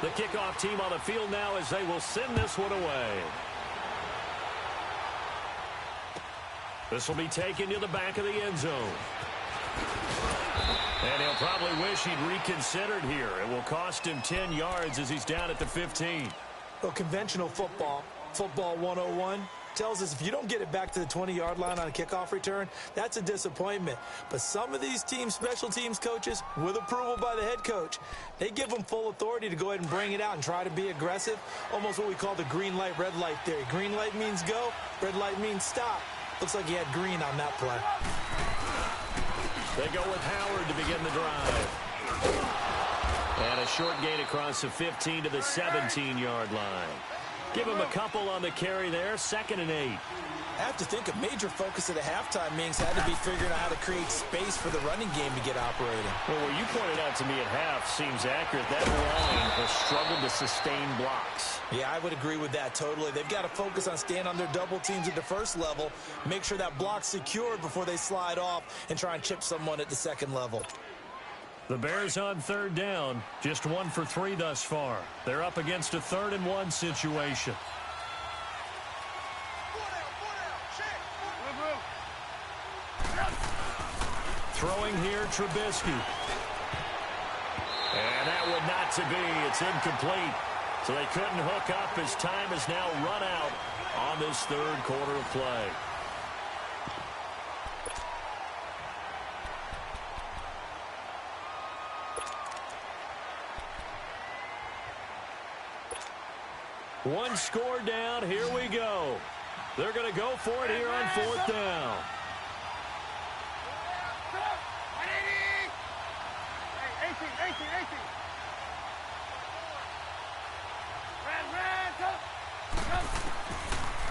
The kickoff team on the field now as they will send this one away. This will be taken to the back of the end zone. And he'll probably wish he'd reconsidered here. It will cost him 10 yards as he's down at the 15. Well, conventional football 101, tells us if you don't get it back to the 20-yard line on a kickoff return, that's a disappointment. But some of these teams, special teams coaches, with approval by the head coach, they give them full authority to go ahead and bring it out and try to be aggressive, almost what we call the green light, red light theory. Green light means go, red light means stop. Looks like he had green on that play. They go with Howard to begin the drive. And a short gain across the 15 to the 17-yard line. Give him a couple on the carry there, 2nd and 8. I have to think a major focus of the halftime meetings had to be figuring out how to create space for the running game to get operating. Well, what you pointed out to me at half seems accurate. That line has struggled to sustain blocks. Yeah, I would agree with that totally. They've got to focus on staying on their double teams at the first level, make sure that block's secured before they slide off and try and chip someone at the second level. The Bears on 3rd down, just 1 for 3 thus far. They're up against a 3rd and 1 situation. Throwing here, Trubisky. And that would not to be. It's incomplete. So they couldn't hook up as time has now run out on this 3rd quarter of play. One score down. Here we go. They're going to go for it here on 4th down.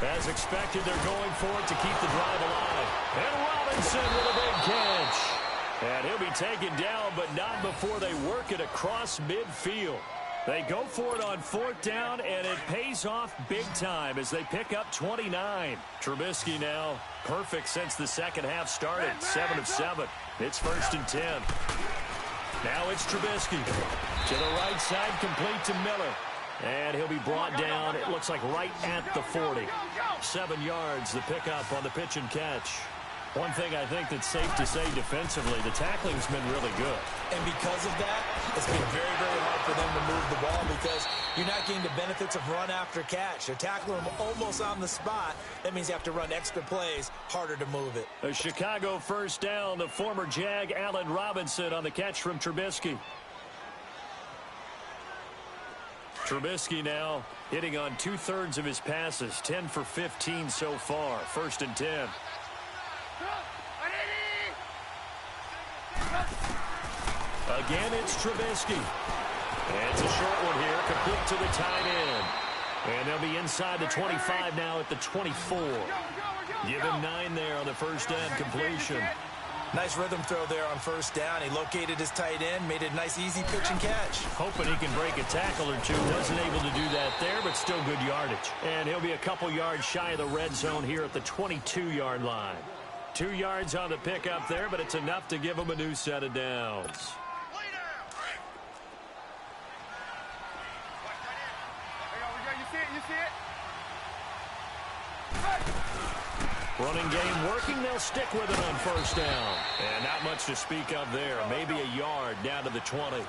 As expected, they're going for it to keep the drive alive. And Robinson with a big catch. And he'll be taken down, but not before they work it across midfield. They go for it on 4th down, and it pays off big time as they pick up 29. Trubisky now perfect since the second half started, 7 of 7. It's 1st and 10. Now it's Trubisky to the right side, complete to Miller. And he'll be brought down, it looks like right at the 40. 7 yards, the pickup on the pitch and catch. One thing I think that's safe to say defensively, the tackling's been really good. And because of that, it's been very, very hard for them to move the ball because you're not getting the benefits of run after catch. They're tackling them almost on the spot. That means you have to run extra plays, harder to move it. A Chicago 1st down, the former Jag Allen Robinson on the catch from Trubisky. Trubisky now hitting on 2/3 of his passes, 10 for 15 so far, 1st and 10. Again, it's Trubisky. And it's a short one here, complete to the tight end. And they'll be inside the 25 now at the 24. Give him 9 there on the 1st down completion. Nice rhythm throw there on 1st down. He located his tight end, made it a nice, easy pitch and catch. Hoping he can break a tackle or two. Wasn't able to do that there, but still good yardage. And he'll be a couple yards shy of the red zone here at the 22-yard line. 2 yards on the pickup there, but it's enough to give him a new set of downs. Running game working. They'll stick with it on 1st down. And not much to speak of there. Maybe a yard down to the 20.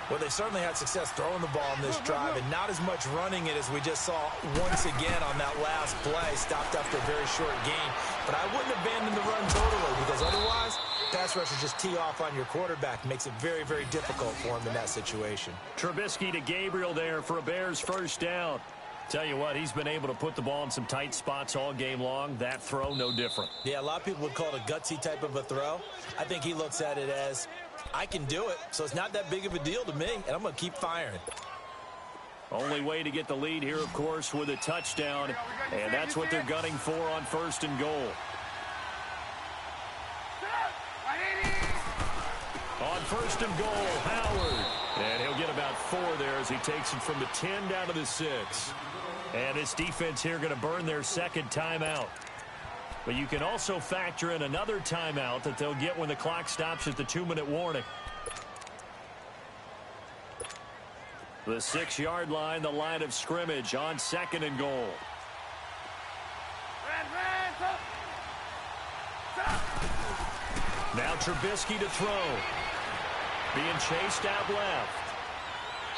Well, they certainly had success throwing the ball in this drive and not as much running it as we just saw once again on that last play. Stopped after a very short gain. But I wouldn't abandon the run totally because otherwise, pass rushers just tee off on your quarterback. Makes it very, very difficult for him in that situation. Trubisky to Gabriel there for a Bears 1st down. Tell you what, he's been able to put the ball in some tight spots all game long. That throw, no different. Yeah, a lot of people would call it a gutsy type of a throw. I think he looks at it as, I can do it, so it's not that big of a deal to me, and I'm going to keep firing. Only way to get the lead here, of course, with a touchdown, and that's what they're gunning for on 1st and goal. On 1st and goal, Howard. And he'll get about 4 there as he takes it from the 10 down to the 6. And this defense here going to burn their 2nd timeout. But you can also factor in another timeout that they'll get when the clock stops at the 2-minute warning. The 6-yard line, the line of scrimmage on 2nd and goal. Now Trubisky to throw. Being chased out left.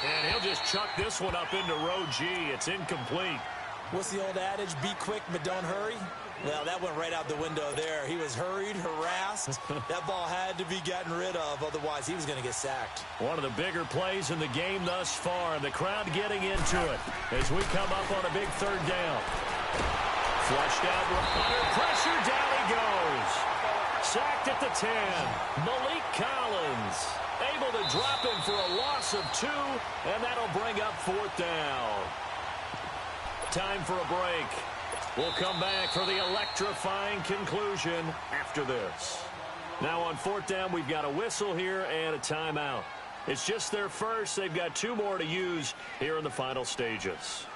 And he'll just chuck this one up into row G. It's incomplete. What's the old adage? Be quick, but don't hurry. Well, that went right out the window there. He was hurried, harassed. That ball had to be gotten rid of. Otherwise, he was going to get sacked. One of the bigger plays in the game thus far. The crowd getting into it as we come up on a big 3rd down. Flushed out under pressure. Down he goes. Sacked at the 10. Malik Collins able to drop him for a loss of 2, and that'll bring up 4th down. Time for a break. We'll come back for the electrifying conclusion after this. Now on 4th down, we've got a whistle here and a timeout. It's just their first. They've got 2 more to use here in the final stages.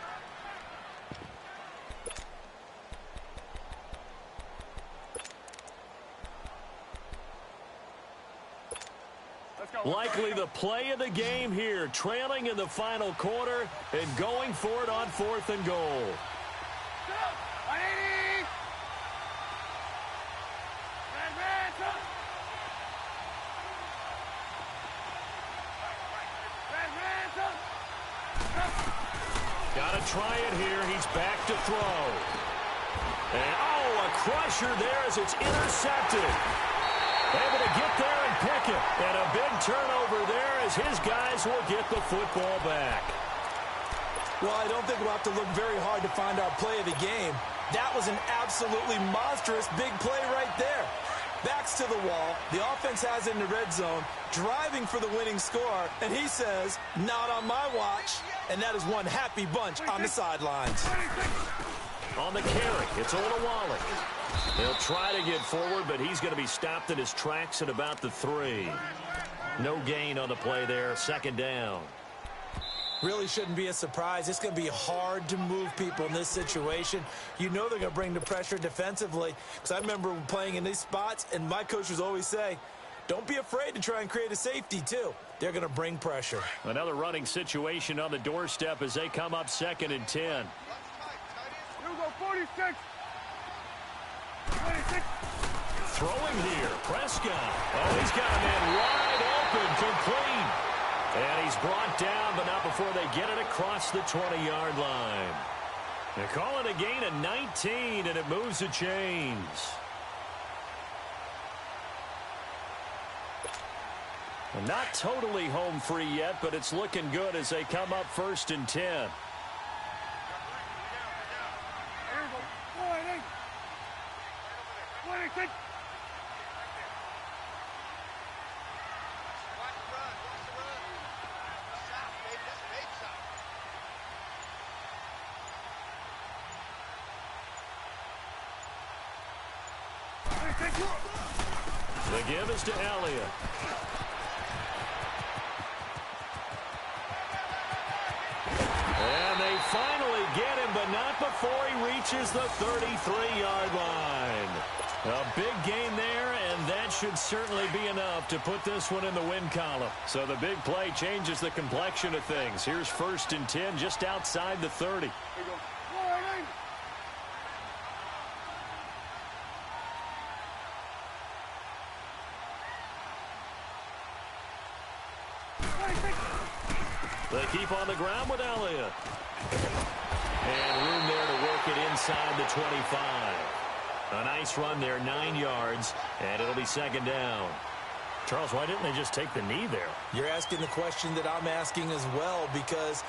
Likely the play of the game here, trailing in the final quarter and going for it on 4th and goal. Got to try it here. He's back to throw. And, a crusher there as it's intercepted. Able to get there and pick it. And a big turnover there as his guys will get the football back. Well, I don't think we'll have to look very hard to find our play of the game. That was an absolutely monstrous big play right there. Backs to the wall. The offense has it in the red zone, driving for the winning score. And he says, not on my watch. And that is one happy bunch on the sidelines. On the carry, it's Olawale. He'll try to get forward, but he's going to be stopped in his tracks at about the 3. No gain on the play there, 2nd down. Really shouldn't be a surprise. It's going to be hard to move people in this situation. You know they're going to bring the pressure defensively. Because I remember playing in these spots, and my coaches always say, don't be afraid to try and create a safety, too. They're going to bring pressure. Another running situation on the doorstep as they come up 2nd and 10. Here we go, 46. Throwing here, Prescott. Oh, he's got a man wide open, complete. And he's brought down, but not before they get it across the 20-yard line. They call it a gain of 19, and it moves the chains. And not totally home free yet, but it's looking good as they come up 1st and 10. The give is to Elliott. And they finally get him, but not before he reaches the 33-yard line. A big gain there, and that should certainly be enough to put this one in the win column. So the big play changes the complexion of things. Here's 1st and 10 just outside the 30. They keep on the ground with Elliott. And room there to work it inside the 25. A nice run there, 9 yards, and it'll be 2nd down. Charles, why didn't they just take the knee there? You're asking the question that I'm asking as well, because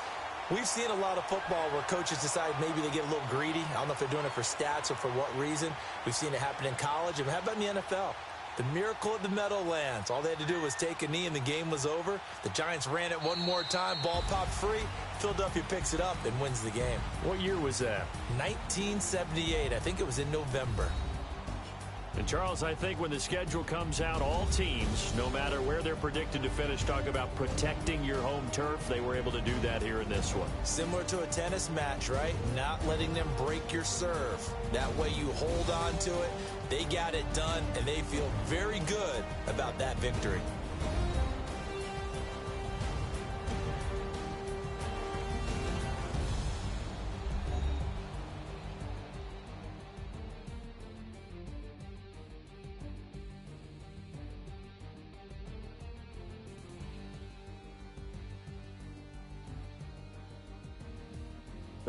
we've seen a lot of football where coaches decide maybe they get a little greedy. I don't know if they're doing it for stats or for what reason. We've seen it happen in college. And how about in the NFL? The miracle of the Meadowlands. All they had to do was take a knee and the game was over. The Giants ran it one more time. Ball popped free. Philadelphia picks it up and wins the game. What year was that? 1978. I think it was in November. And, Charles, I think when the schedule comes out, all teams, no matter where they're predicted to finish, talk about protecting your home turf. They were able to do that here in this one. Similar to a tennis match, right? Not letting them break your serve. That way you hold on to it. They got it done, and they feel very good about that victory.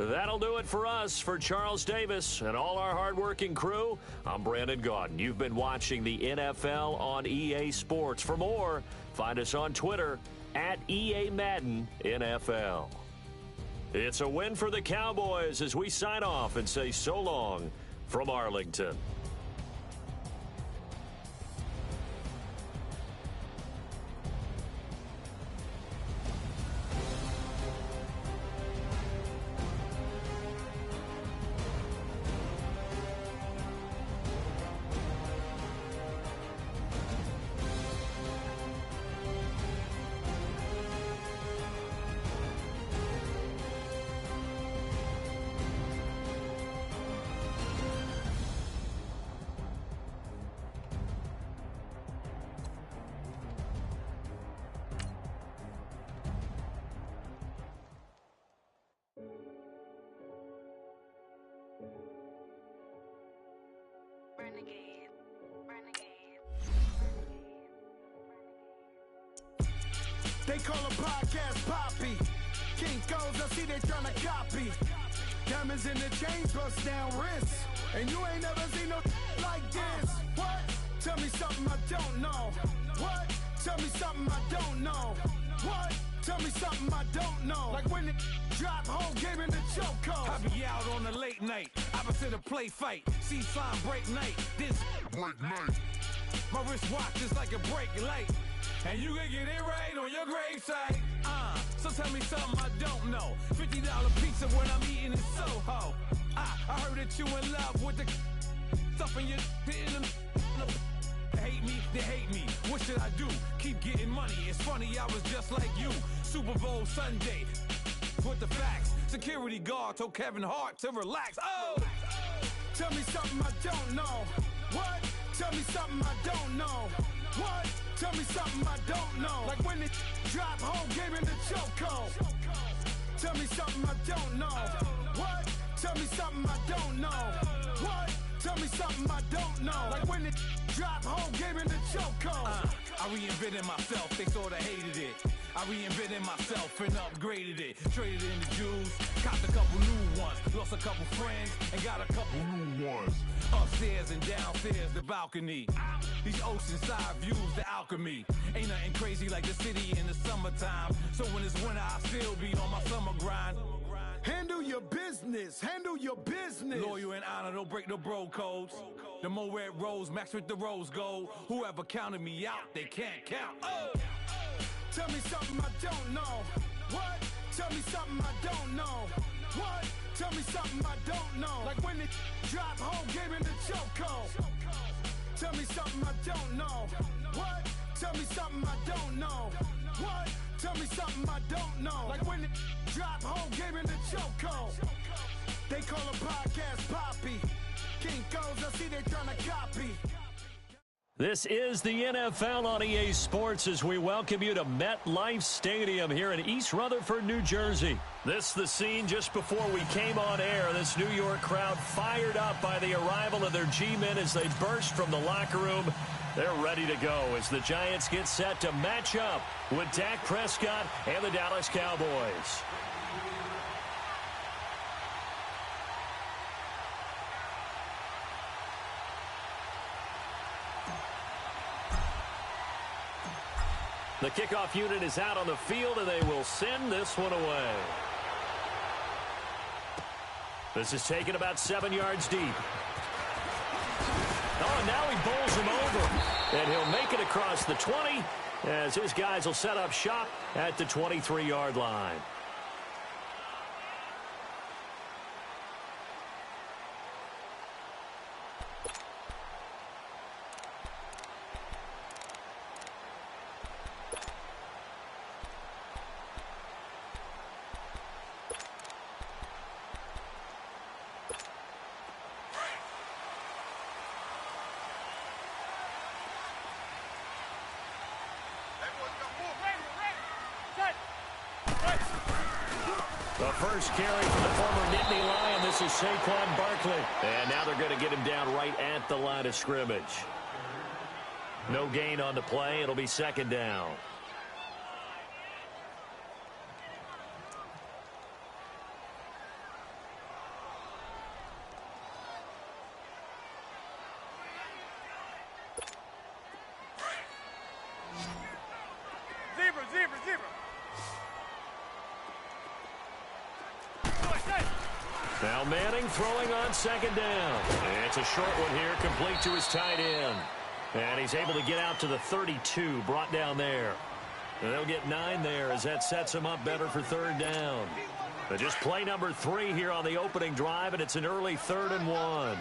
That'll do it for us. For Charles Davis and all our hardworking crew, I'm Brandon Gaudin. You've been watching the NFL on EA Sports. For more, find us on Twitter at EA Madden NFL. It's a win for the Cowboys as we sign off and say so long from Arlington. They call a podcast Poppy. King goes, I see they tryna copy. Diamonds in the chains, bust down wrists. And you ain't never seen no like this. What? Tell me something I don't know. What? Tell me something I don't know. What? Tell me something I don't know. Like when it drop, whole game in the chokehold. I be out on a late night, opposite a play fight. See sign break night, this break night. My wristwatch is like a brake light. And you can get it right on your gravesite. So tell me something I don't know. $50 pizza when I'm eating in Soho. I heard that you in love with the stuff in your hitting them. Hate me, they hate me. What should I do? Keep getting money. It's funny, I was just like you. Super Bowl Sunday. With the facts. Security guard told Kevin Hart to relax. Oh! Tell me something I don't know. What? Tell me something I don't know. What? Tell me something I don't know. Like when it drop, whole game in the chokehold. Tell me something I don't know. What? Tell me something I don't know. What? Tell me something I don't know. Like when it drop, whole game in the chokehold. I reinvented myself, they sorta hated it. I reinvented myself and upgraded it. Traded in the Jews, copped a couple new ones. Lost a couple friends and got a couple new ones. Upstairs and downstairs, the balcony. These oceanside views, the alchemy. Ain't nothing crazy like the city in the summertime. So when it's winter, I still be on my summer grind. Handle your business, handle your business. Loyal and honor, don't break the bro codes. The more red rose, max with the rose gold. Whoever counted me out, they can't count. Oh! Tell me something I don't know. What? Tell me something I don't know. What? Tell me something I don't know. Like when it drop, whole game in the chokehold. Tell me something I don't know. What? Tell me something I don't know. What? Tell me something I don't know. Like when it drop, whole game in the chokehold. They call a podcast Poppy. King goes, I see they tryna copy. This is the NFL on EA Sports as we welcome you to MetLife Stadium here in East Rutherford, New Jersey. This is the scene just before we came on air. This New York crowd fired up by the arrival of their G-men as they burst from the locker room. They're ready to go as the Giants get set to match up with Dak Prescott and the Dallas Cowboys. The kickoff unit is out on the field, and they will send this one away. This is taken about 7 yards deep. Oh, and now he bowls him over. And he'll make it across the 20 as his guys will set up shop at the 23-yard line. The first carry for the former Nittany Lion. This is Saquon Barkley. And now they're going to get him down right at the line of scrimmage. No gain on the play. It'll be second down. Now Manning throwing on second down. And it's a short one here, complete to his tight end. And he's able to get out to the 32, brought down there. And they'll get 9 there as that sets him up better for third down. But just play number 3 here on the opening drive, and it's an early 3rd and 1.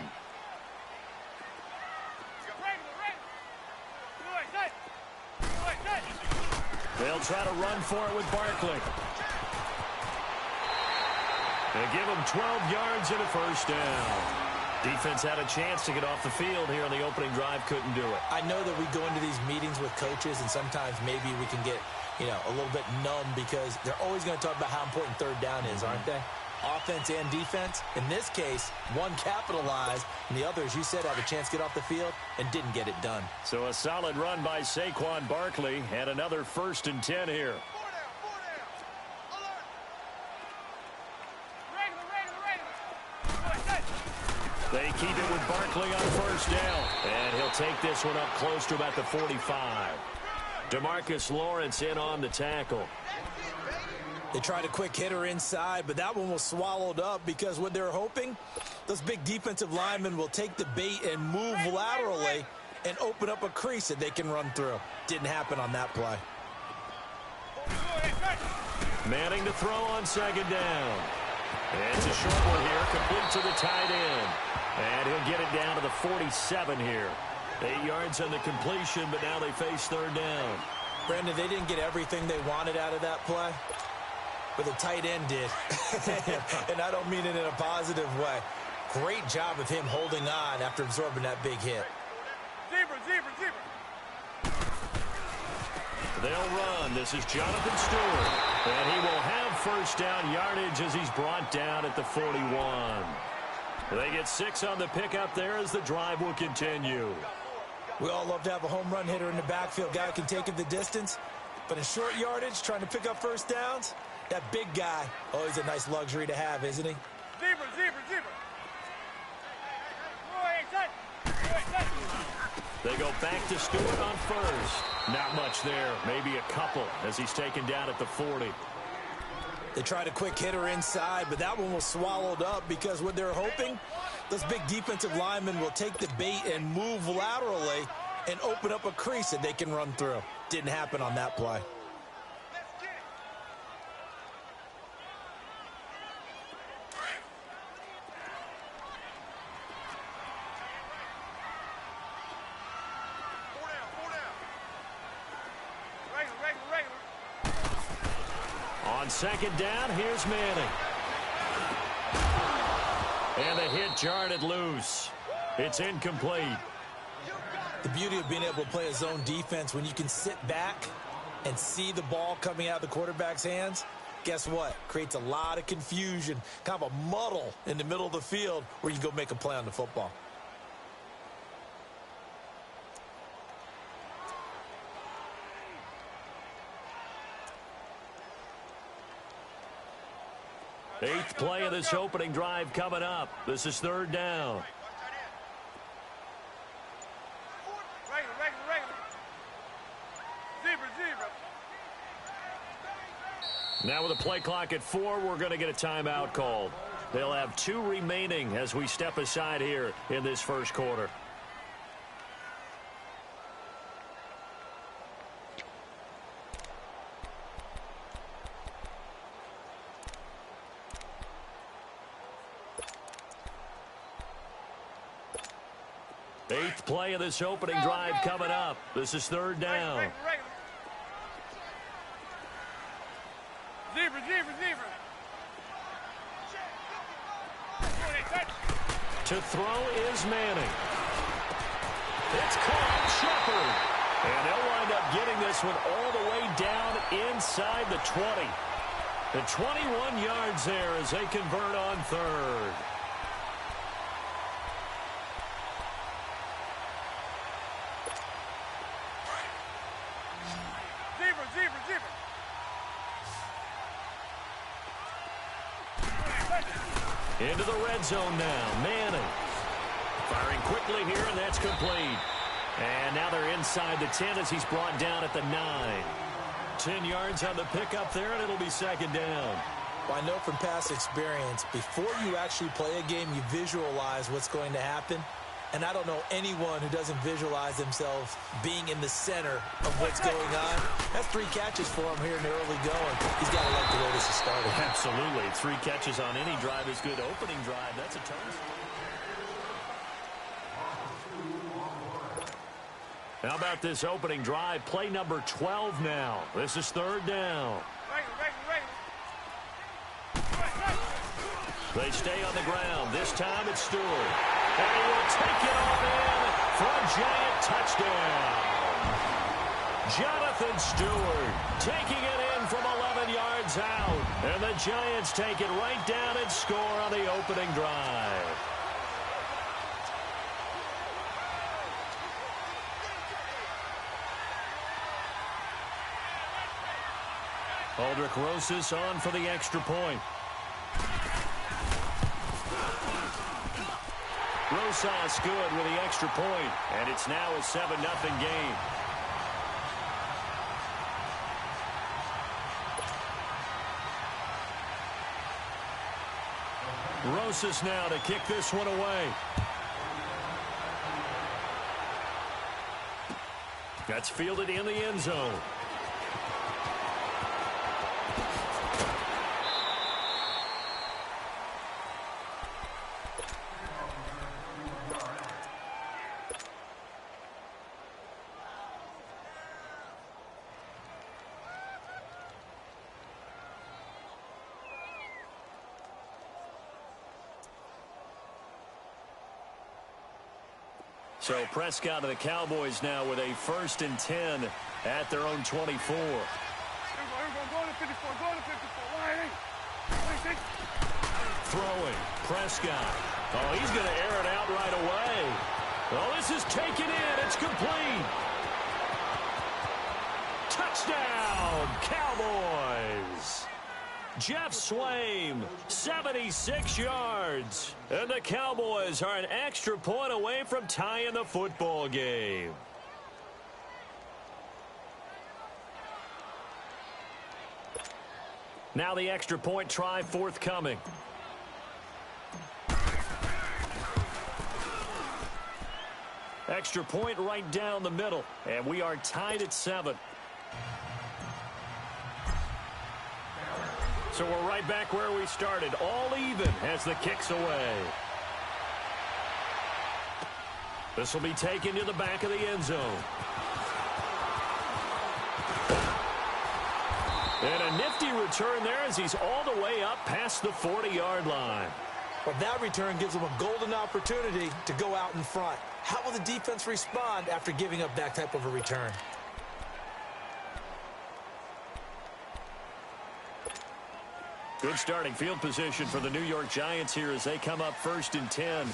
They'll try to run for it with Barkley. They give him 12 yards and a first down. Defense had a chance to get off the field here on the opening drive, couldn't do it. I know that we go into these meetings with coaches, and sometimes maybe we can get, a little bit numb because they're always going to talk about how important third down is, aren't they? Offense and defense. In this case, one capitalized, and the other, as you said, had a chance to get off the field and didn't get it done. So a solid run by Saquon Barkley, and another 1st and 10 here. They keep it with Barkley on first down. And he'll take this one up close to about the 45. DeMarcus Lawrence in on the tackle. They tried a quick hitter inside, but that one was swallowed up because what they're hoping, those big defensive linemen will take the bait and move laterally and open up a crease that they can run through. Didn't happen on that play. Manning to throw on second down. And it's a short one here, complete to the tight end. And he'll get it down to the 47 here. 8 yards on the completion, but now they face third down. Brandon, they didn't get everything they wanted out of that play, but the tight end did. And I don't mean it in a positive way. Great job of him holding on after absorbing that big hit. Zebra. They'll run. This is Jonathan Stewart. And he will have first down yardage as he's brought down at the 41. They get 6 on the pickup there as the drive will continue. We all love to have a home run hitter in the backfield, guy who can take it the distance. But in short yardage, trying to pick up first downs, that big guy, always a nice luxury to have, isn't he? Zebra. They go back to Stewart on first. Not much there, maybe a couple as he's taken down at the 40. They tried a quick hitter inside, but that one was swallowed up because what they're hoping, those big defensive linemen will take the bait and move laterally and open up a crease that they can run through. Didn't happen on that play. On second down, here's Manning. And the hit jarred it loose. It's incomplete. The beauty of being able to play a zone defense when you can sit back and see the ball coming out of the quarterback's hands, guess what? Creates a lot of confusion, kind of a muddle in the middle of the field where you go make a play on the football. Eighth play of this opening drive coming up. This is third down. Now with a play clock at 4, we're going to get a timeout called. They'll have 2 remaining as we step aside here in this first quarter. Eighth play of this opening drive coming up. This is third down. Zebra. To throw is Manning. It's caught. Shepard. And they'll wind up getting this one all the way down inside the 20. The 21 yards there as they convert on third. Zebra. Into the red zone now. Manning firing quickly here, and that's complete. And now they're inside the 10 as he's brought down at the 9. 10 yards on the pickup there, and it'll be second down. Well, I know from past experience, before you actually play a game, you visualize what's going to happen. And I don't know anyone who doesn't visualize themselves being in the center of what's going on. That's 3 catches for him here in the early going. He's got to like the way this is starting. Absolutely. 3 catches on any drive is good. Opening drive, that's a ton. How about this opening drive? Play number 12 now. This is 3rd down. They stay on the ground. This time it's Stewart. And he will take it on in for a giant touchdown. Jonathan Stewart taking it in from 11 yards out. And the Giants take it right down and score on the opening drive. Aldrich Rosas on for the extra point. Rosas good with the extra point, and it's now a 7-0 game. Rosas now to kick this one away. That's fielded in the end zone. So Prescott of the Cowboys now with a 1st and 10 at their own 24. Throwing. Prescott. Oh, he's going to air it out right away. Oh, this is taken in. It's complete. Touchdown, Cowboys. Jeff Swaim, 76 yards. And the Cowboys are an extra point away from tying the football game. Now the extra point try forthcoming. Extra point right down the middle. And we are tied at 7. So we're right back where we started, all even as the kick's away. This will be taken to the back of the end zone. And a nifty return there as he's all the way up past the 40-yard line. Well, that return gives them a golden opportunity to go out in front. How will the defense respond after giving up that type of a return? Good starting field position for the New York Giants here as they come up 1st and 10.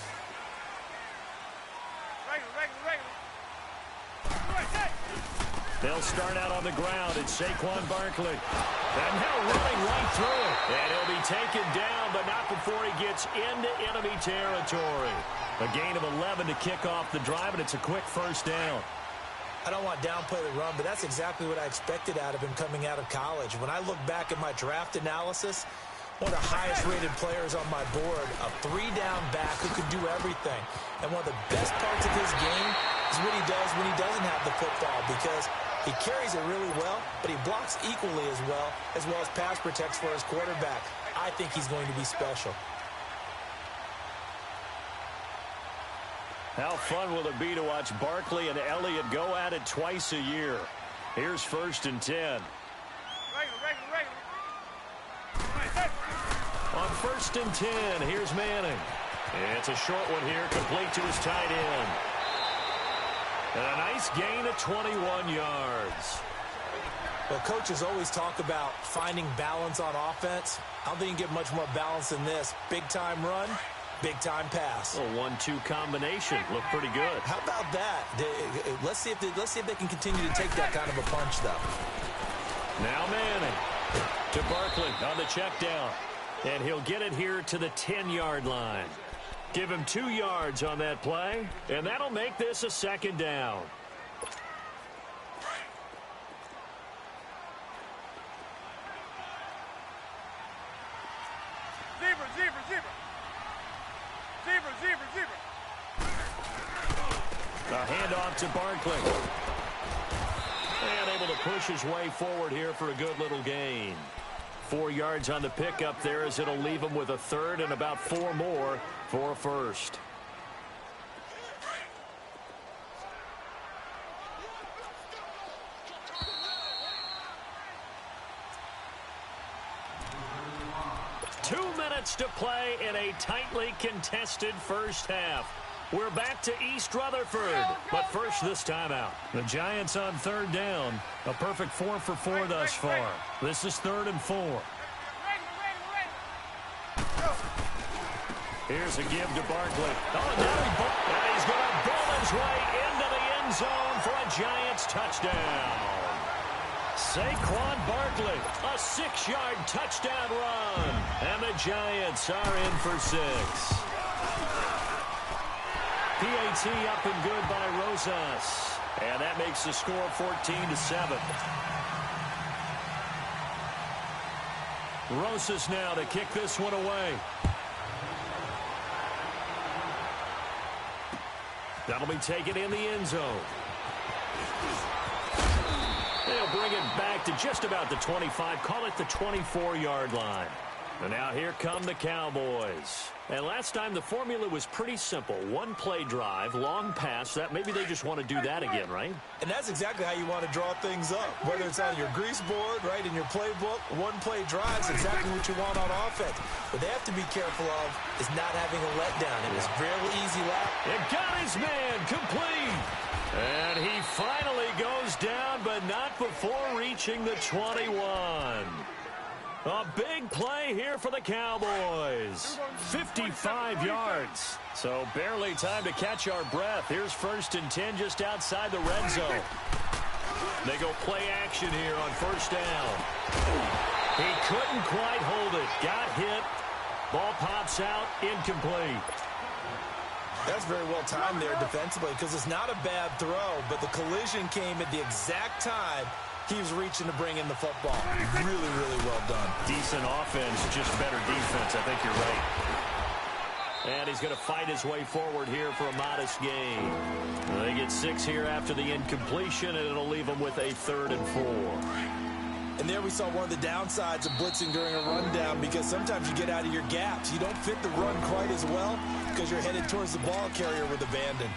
They'll start out on the ground. It's Saquon Barkley. And now running right through it. And he'll be taken down, but not before he gets into enemy territory. A gain of 11 to kick off the drive, and it's a quick 1st down. I don't want to downplay the run, but that's exactly what I expected out of him coming out of college. When I look back at my draft analysis, one of the highest-rated players on my board, a 3-down back who can do everything. And one of the best parts of his game is what he does when he doesn't have the football, because he carries it really well, but he blocks equally as well as pass protects for his quarterback. I think he's going to be special. How fun will it be to watch Barkley and Elliott go at it twice a year? Here's 1st and 10. On 1st and 10, here's Manning. It's a short one here, complete to his tight end. And a nice gain of 21 yards. Well, coaches always talk about finding balance on offense. I don't think you can get much more balance than this. Big-time run, big-time pass. A 1-2 combination. Looked pretty good. How about that? Let's see if they can continue to take that kind of a punch, though. Now Manning to Barkley on the check down. And he'll get it here to the 10-yard line. Give him 2 yards on that play, and that'll make this a 2nd down. A handoff to Barkley. And able to push his way forward here for a good little gain. 4 yards on the pickup there as it'll leave him with a third and about 4 more for a first. To play in a tightly contested first half. We're back to East Rutherford, but first this timeout. The Giants on third down. A perfect 4 for 4 thus far. This is 3rd and 4. Here's a give to Barkley. Oh, now he's going to ball his way into the end zone for a Giants touchdown. Saquon Barkley, a 6-yard touchdown run. And the Giants are in for 6. PAT up and good by Rosas. And that makes the score 14-7. Rosas now to kick this one away. That'll be taken in the end zone. They'll bring it back to just about the 25, call it the 24-yard line. And now here come the Cowboys. And last time the formula was pretty simple. 1 play drive, long pass. That maybe they just want to do that again, right? And that's exactly how you want to draw things up. Whether it's on your grease board, right, in your playbook, 1 play drive is exactly what you want on offense. What they have to be careful of is not having a letdown. It was fairly easy lap. It got his man complete. And he finally goes down, but not before reaching the 21. A big play here for the Cowboys. 55 yards. So barely time to catch our breath. Here's 1st and 10 just outside the red zone. They go play action here on 1st down. He couldn't quite hold it. Got hit. Ball pops out. Incomplete. That's very well timed there defensively because it's not a bad throw, but the collision came at the exact time he was reaching to bring in the football. Really, really well done. Decent offense, just better defense. I think you're right. And he's going to fight his way forward here for a modest gain. They get 6 here after the incompletion, and it'll leave them with a 3rd and 4. And there we saw one of the downsides of blitzing during a rundown because sometimes you get out of your gaps. You don't fit the run quite as well because you're headed towards the ball carrier with abandon.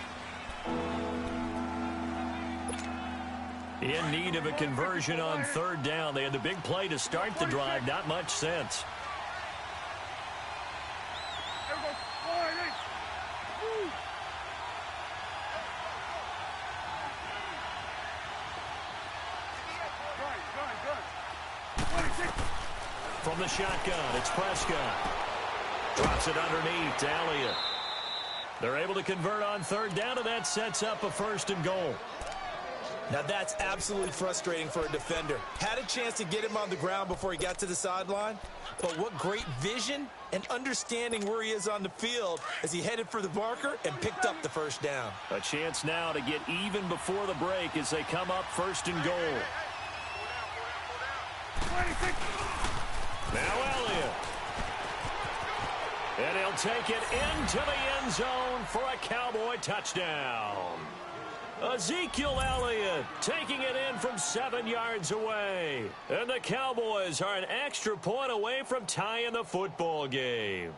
In need of a conversion on 3rd down. They had the big play to start the drive. Not much sense. From the shotgun, it's Prescott. Drops it underneath to Elliott. They're able to convert on 3rd down, and that sets up a 1st and goal. Now that's absolutely frustrating for a defender. Had a chance to get him on the ground before he got to the sideline, but what great vision and understanding where he is on the field as he headed for the marker and picked up the 1st down. A chance now to get even before the break as they come up 1st and goal. Now Elliott. And he'll take it into the end zone for a Cowboy touchdown. Ezekiel Elliott taking it in from 7 yards away. And the Cowboys are an extra point away from tying the football game.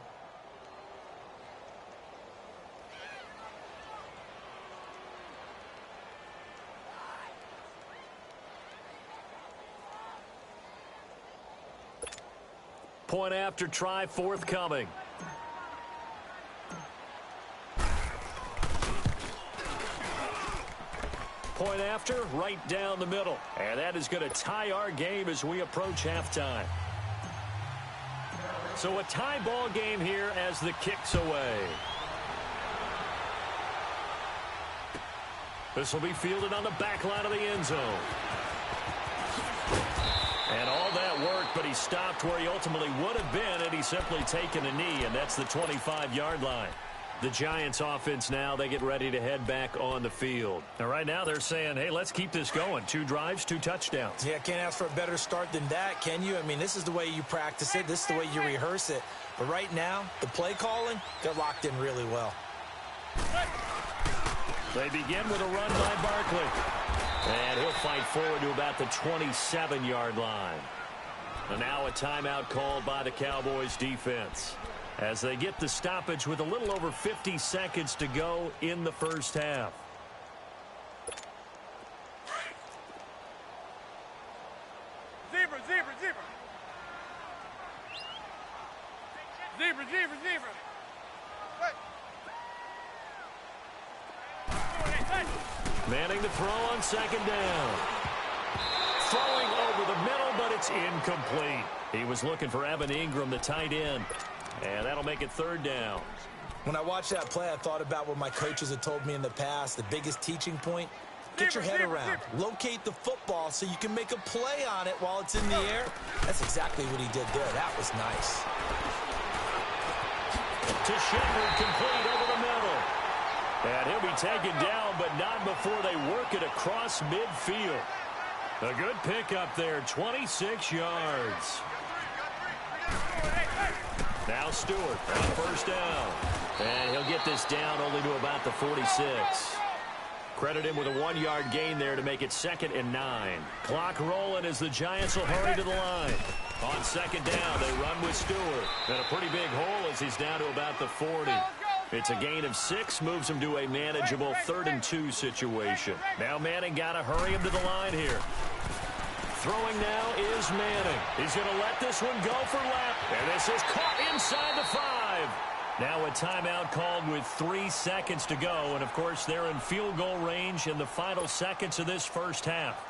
Point after try forthcoming. Point after, right down the middle. And that is going to tie our game as we approach halftime. So a tie ball game here as the kick's away. This will be fielded on the back line of the end zone. And all that work, but he stopped where he ultimately would have been had he simply taken a knee, and that's the 25-yard line. The Giants offense now, they get ready to head back on the field. And right now they're saying, hey, let's keep this going. 2 drives, 2 touchdowns. Yeah, can't ask for a better start than that, can you? I mean, this is the way you practice it. This is the way you rehearse it. But right now, the play calling, they're locked in really well. They begin with a run by Barkley. And he'll fight forward to about the 27-yard line. And now a timeout called by the Cowboys defense, as they get the stoppage with a little over 50 seconds to go in the first half. Zebra, zebra, zebra. Zebra, zebra, zebra. Manning the throw on second down. Throwing over the middle, but it's incomplete. He was looking for Evan Ingram, the tight end. And that'll make it third down. When I watched that play, I thought about what my coaches had told me in the past. The biggest teaching point, get your head around. Locate the football so you can make a play on it while it's in the air. That's exactly what he did there. That was nice. To Shepard, complete over the middle. And he'll be taken down, but not before they work it across midfield. A good pickup there, 26 yards. Now Stewart on first down. And he'll get this down only to about the 46. Credit him with a 1-yard gain there to make it 2nd and 9. Clock rolling as the Giants will hurry to the line. On second down, they run with Stewart. And a pretty big hole as he's down to about the 40. It's a gain of 6, moves him to a manageable 3rd and 2 situation. Now Manning got to hurry him to the line here. Throwing now is Manning. He's going to let this one go for lap. And this is caught inside the 5. Now a timeout called with 3 seconds to go. And, of course, they're in field goal range in the final seconds of this first half.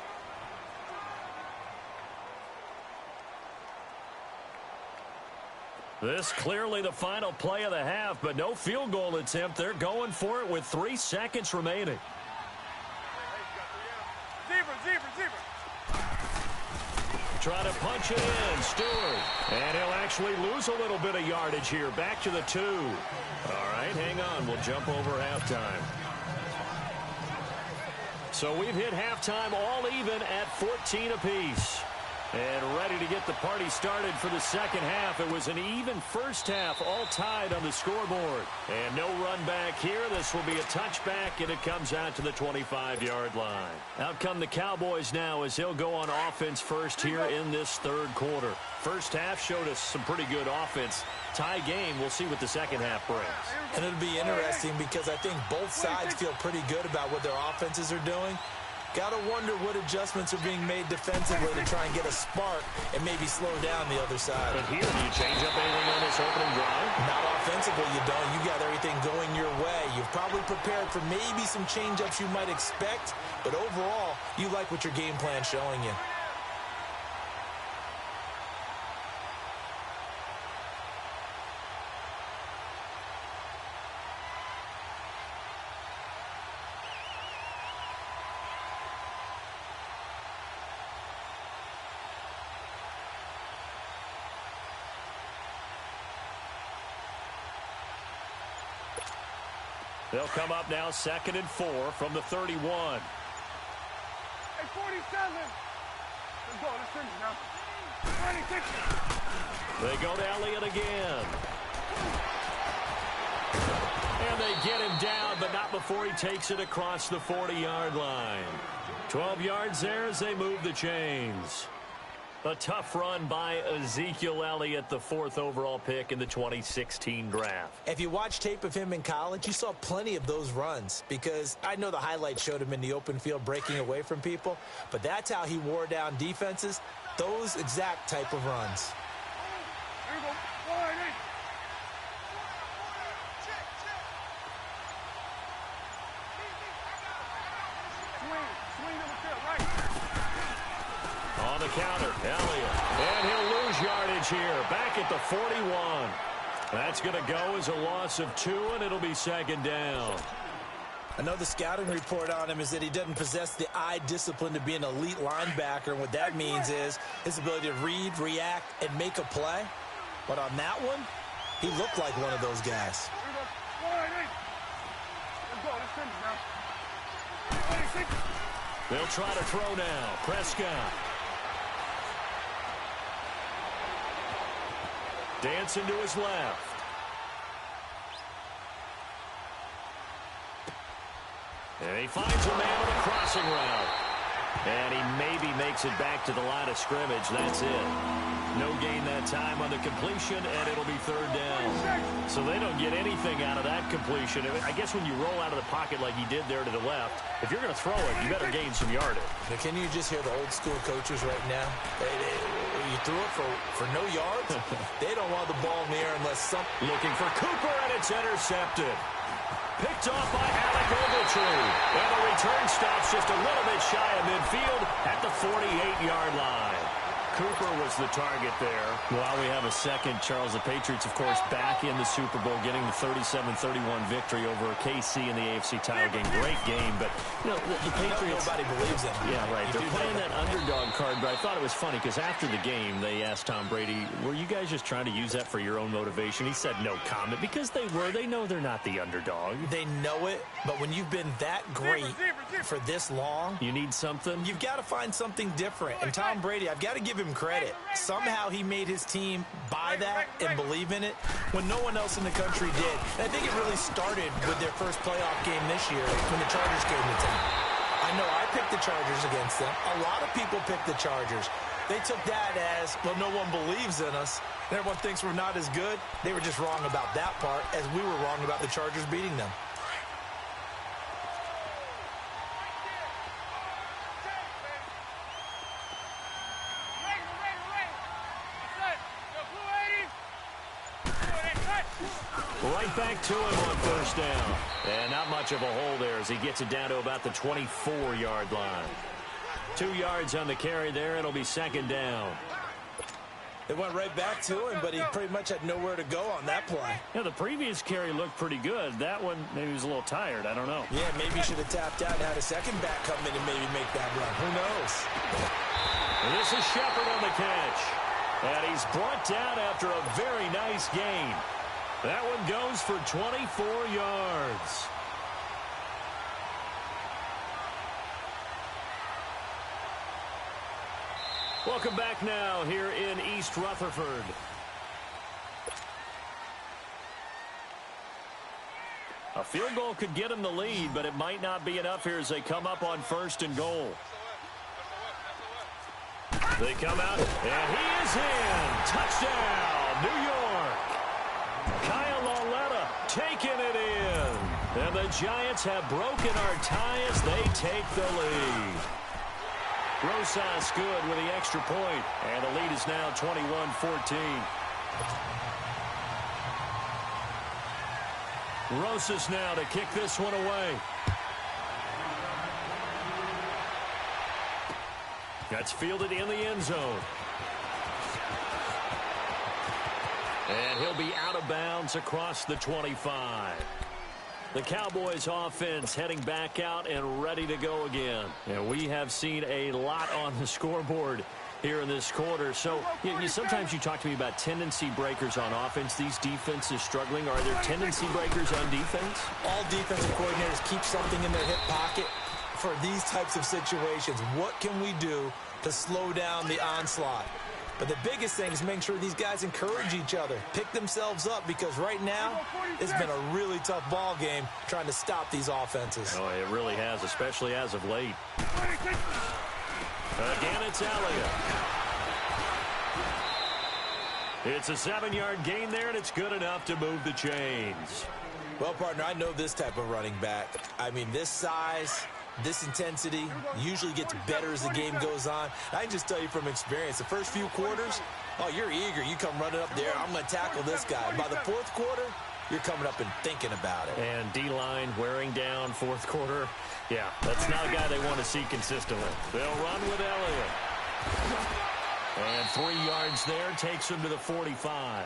This clearly the final play of the half, but no field goal attempt. They're going for it with 3 seconds remaining. Zebra, zebra, zebra. Try to punch it in, Stewart. And he'll actually lose a little bit of yardage here. Back to the 2. All right, hang on. We'll jump over halftime. So we've hit halftime all even at 14 apiece. And ready to get the party started for the second half. It was an even first half, all tied on the scoreboard. And no run back here. This will be a touchback, and it comes out to the 25-yard line. Out come the Cowboys now as they'll go on offense first here in this third quarter. First half showed us some pretty good offense. Tie game. We'll see what the second half brings. And it'll be interesting because I think both sides feel pretty good about what their offenses are doing. Got to wonder what adjustments are being made defensively to try and get a spark and maybe slow down the other side. But here, do you change up anything on this opening drive? Not offensively, you don't. You got everything going your way. You've probably prepared for maybe some change-ups you might expect, but overall, you like what your game plan's showing you. They'll come up now 2nd and 4 from the 31. Hey, 47. Let's go. Let's finish now. 26. They go to Elliott again. And they get him down, but not before he takes it across the 40-yard line. 12 yards there as they move the chains. A tough run by Ezekiel Elliott, the 4th overall pick in the 2016 draft. If you watch tape of him in college, you saw plenty of those runs because I know the highlights showed him in the open field breaking away from people, but that's how he wore down defenses, those exact type of runs. Here we go. Swing to the field, right. On the counter, Elliott. And he'll lose yardage here. Back at the 41. That's going to go as a loss of 2, and it'll be 2nd down. I know the scouting report on him is that he doesn't possess the eye discipline to be an elite linebacker, and what that means is his ability to read, react, and make a play. But on that one, he looked like one of those guys. They'll try to throw now. Prescott. Dancing to his left. And he finds a man on a crossing route. And he maybe makes it back to the line of scrimmage. That's it. No gain that time on the completion, and it'll be third down. So they don't get anything out of that completion. I guess when you roll out of the pocket like he did there to the left, if you're going to throw it, you better gain some yardage. Now, can you just hear the old school coaches right now? You threw it for no yards? They don't want the ball in the air unless some... Looking for Cooper, and it's intercepted. Picked off by Alec Ogletree. And the return stops just a little bit shy of midfield at the 48-yard line. Cooper was the target there. While we have a second, Charles, the Patriots, of course, back in the Super Bowl, getting the 37-31 victory over KC in the AFC title game. Great game, but you know, the Patriots... Nobody believes in them. Yeah, right. They're playing that underdog card, but I thought it was funny because after the game, they asked Tom Brady, were you guys just trying to use that for your own motivation? He said no comment because they were. They know they're not the underdog. They know it, but when you've been that great for this long... You need something? You've got to find something different. And Tom Brady, I've got to give him credit. Somehow he made his team buy that and believe in it when no one else in the country did. And I think it really started with their first playoff game this year when the Chargers came to town. I know I picked the Chargers against them. A lot of people picked the Chargers. They took that as, well, no one believes in us. And everyone thinks we're not as good. They were just wrong about that part, as we were wrong about the Chargers beating them. Right back to him on first down. And not much of a hole there as he gets it down to about the 24-yard line. 2 yards on the carry there. It'll be second down. It went right back to him, but he pretty much had nowhere to go on that play. Yeah, the previous carry looked pretty good. That one, maybe he was a little tired. I don't know. Yeah, maybe he should have tapped out and had a second back come in and maybe make that run. Who knows? And this is Shepard on the catch. And he's brought down after a very nice gain. That one goes for 24 yards. Welcome back now here in East Rutherford. A field goal could get them the lead, but it might not be enough here as they come up on first and goal. They come out, and he is in. Touchdown, New York. Kyle Lauletta taking it in. And the Giants have broken our tie as they take the lead. Rosas good with the extra point, and the lead is now 21-14. Rosas now to kick this one away. That's fielded in the end zone. And he'll be out of bounds across the 25. The Cowboys offense heading back out and ready to go again. And we have seen a lot on the scoreboard here in this quarter. So sometimes you talk to me about tendency breakers on offense. These defenses struggling. Are there tendency breakers on defense? All defensive coordinators keep something in their hip pocket for these types of situations. What can we do to slow down the onslaught? But the biggest thing is making sure these guys encourage each other, pick themselves up, because right now it's been a really tough ball game trying to stop these offenses. Oh, it really has, especially as of late. Again, it's Elliott. It's a 7-yard gain there, and it's good enough to move the chains. Well, partner, I know this type of running back. I mean, this size, this intensity usually gets better as the game goes on. I can just tell you from experience, the first few quarters, oh, you're eager. You come running up there, I'm going to tackle this guy. By the fourth quarter, you're coming up and thinking about it. And D-line wearing down fourth quarter. Yeah, that's not a guy they want to see consistently. They'll run with Elliott. And 3 yards there takes him to the 45.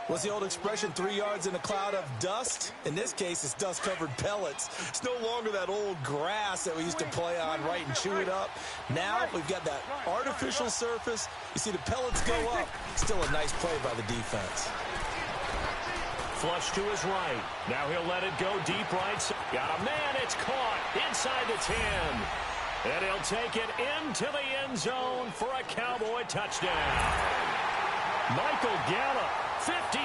What's the old expression, 3 yards in a cloud of dust? In this case, it's dust-covered pellets. It's no longer that old grass that we used to play on, right, and chew it up. Now we've got that artificial surface. You see the pellets go up. Still a nice play by the defense. flush to his right. Now he'll let it go deep right. Got a man. It's caught inside the 10. And he'll take it into the end zone for a Cowboy touchdown. Michael Gallup, 55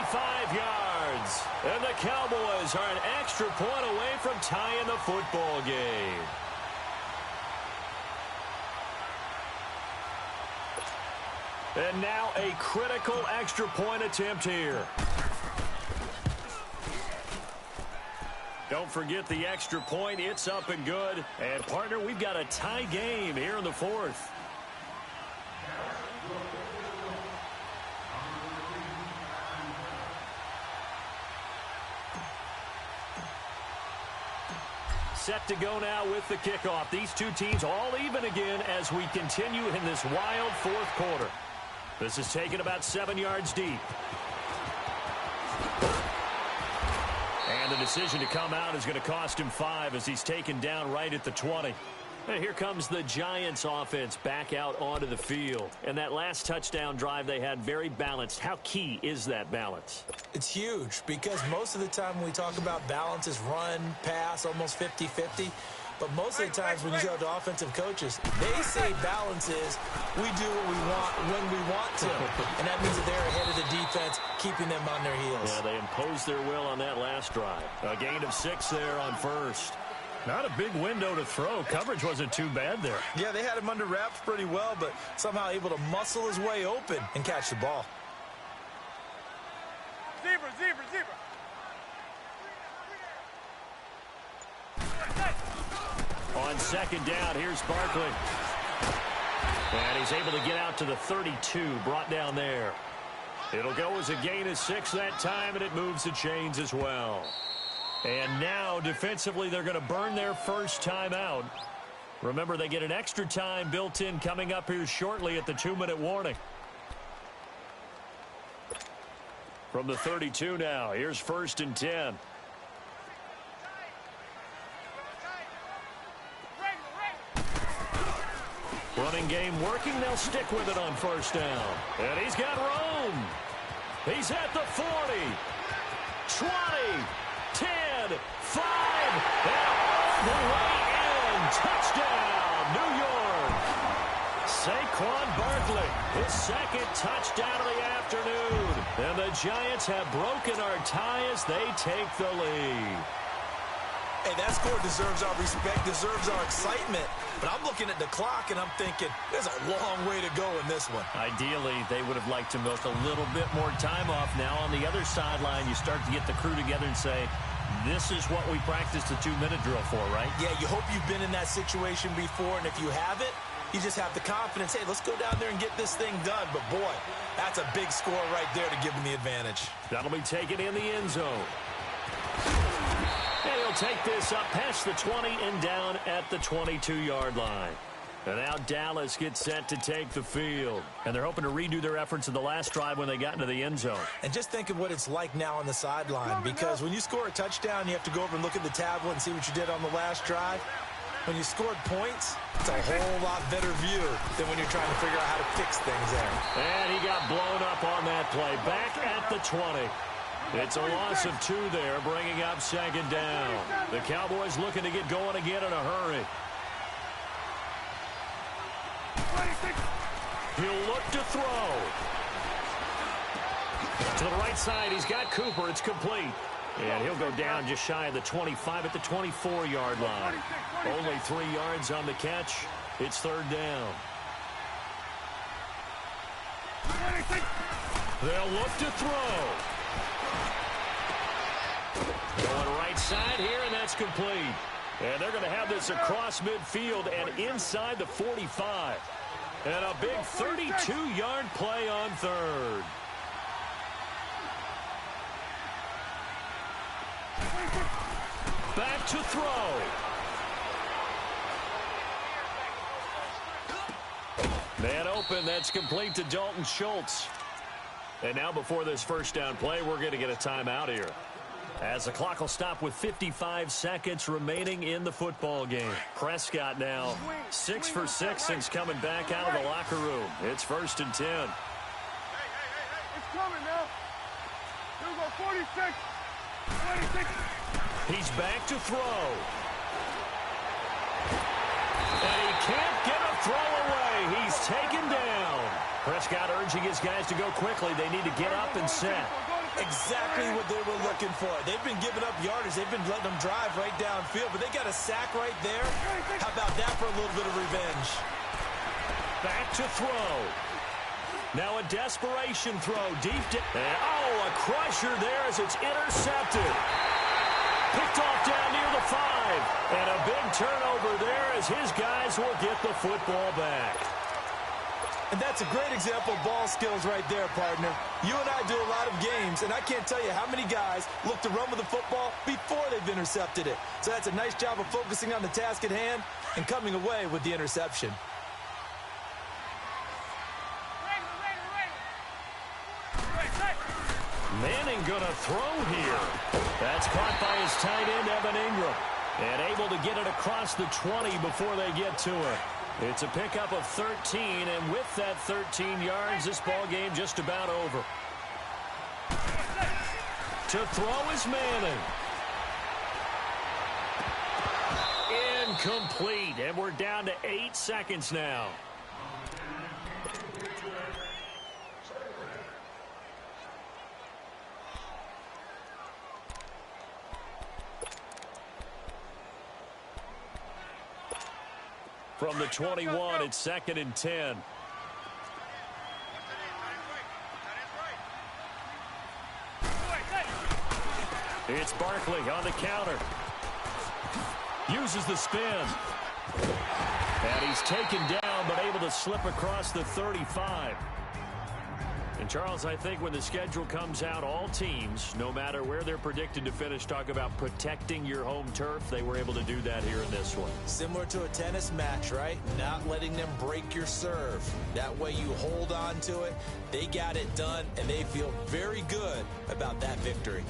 yards. And the Cowboys are an extra point away from tying the football game. And now a critical extra point attempt here. Don't forget the extra point. It's up and good. And, partner, we've got a tie game here in the fourth. Set to go now with the kickoff. These two teams all even again as we continue in this wild fourth quarter. This is taken about 7 yards deep. And the decision to come out is going to cost him 5 as he's taken down right at the 20. And here comes the Giants offense back out onto the field. And that last touchdown drive they had very balanced. How key is that balance? It's huge because most of the time when we talk about balance is run, pass, almost 50-50. But most of the times when you go to offensive coaches, they say balance is we do what we want when we want to. And that means that they're ahead of the defense, keeping them on their heels. Yeah, they imposed their will on that last drive. A gain of 6 there on first. Not a big window to throw. Coverage wasn't too bad there. Yeah, they had him under wraps pretty well, but somehow able to muscle his way open and catch the ball. Zebra, zebra, zebra. On second down, here's Barkley. And he's able to get out to the 32, brought down there. It'll go as a gain of 6 that time, and it moves the chains as well. And now, defensively, they're going to burn their first timeout. Remember, they get an extra time built in coming up here shortly at the 2-minute warning. From the 32 now, here's 1st and 10. Running game working. They'll stick with it on 1st down. And he's got room. He's at the 40, 20, 10, 5, and all the way in. Touchdown, New York. Saquon Barkley, his 2nd touchdown of the afternoon. And the Giants have broken our tie as they take the lead. Hey, that score deserves our respect, deserves our excitement. But I'm looking at the clock, and I'm thinking, there's a long way to go in this one. Ideally, they would have liked to milk a little bit more time off. Now, on the other sideline, you start to get the crew together and say, this is what we practiced the 2-minute drill for, right? Yeah, you hope you've been in that situation before, and if you haven't, you just have the confidence, hey, let's go down there and get this thing done. But, boy, that's a big score right there to give them the advantage. That'll be taken in the end zone. And he'll take this up past the 20 and down at the 22-yard line. And now Dallas gets set to take the field. And they're hoping to redo their efforts in the last drive when they got into the end zone. And just think of what it's like now on the sideline, because when you score a touchdown, you have to go over and look at the tablet and see what you did on the last drive. When you scored points, it's a whole lot better view than when you're trying to figure out how to fix things there. And he got blown up on that play. Back at the 20. It's a loss of 2 there, bringing up 2nd down. The Cowboys looking to get going again in a hurry. He'll look to throw. To the right side, he's got Cooper. It's complete. And he'll go down just shy of the 25 at the 24-yard line. Only 3 yards on the catch. It's 3rd down. They'll look to throw. Going right side here, and that's complete. And they're going to have this across midfield and inside the 45. And a big 32-yard play on 3rd. Back to throw. Man open, that's complete to Dalton Schultz. And now before this 1st down play, we're going to get a timeout here, as the clock will stop with 55 seconds remaining in the football game. Prescott now 6 for 6 since coming back out of the locker room. It's 1st and 10. It's coming now. Here we go, 46. He's back to throw. And he can't get a throw away. He's taken down. Prescott urging his guys to go quickly. They need to get up and set. Exactly what they were looking for. They've been giving up yardage. They've been letting them drive right downfield, but they got a sack right there. How about that for a little bit of revenge? Back to throw. Now a desperation throw deep. A crusher there as it's intercepted. Picked off down near the 5. And a big turnover there as his guys will get the football back. And that's a great example of ball skills right there, partner. You and I do a lot of games, and I can't tell you how many guys look to run with the football before they've intercepted it. So that's a nice job of focusing on the task at hand and coming away with the interception. Manning gonna throw here. That's caught by his tight end, Evan Ingram. And able to get it across the 20 before they get to it. It's a pickup of 13, and with that 13 yards, this ball game just about over. To throw is Manning. Incomplete, and we're down to 8 seconds now. From the 21, it's 2nd and 10. It's Barkley on the counter. Uses the spin. And he's taken down, but able to slip across the 35. And, Charles, I think when the schedule comes out, all teams, no matter where they're predicted to finish, talk about protecting your home turf. They were able to do that here in this one. Similar to a tennis match, right? Not letting them break your serve. That way you hold on to it. They got it done, and they feel very good about that victory.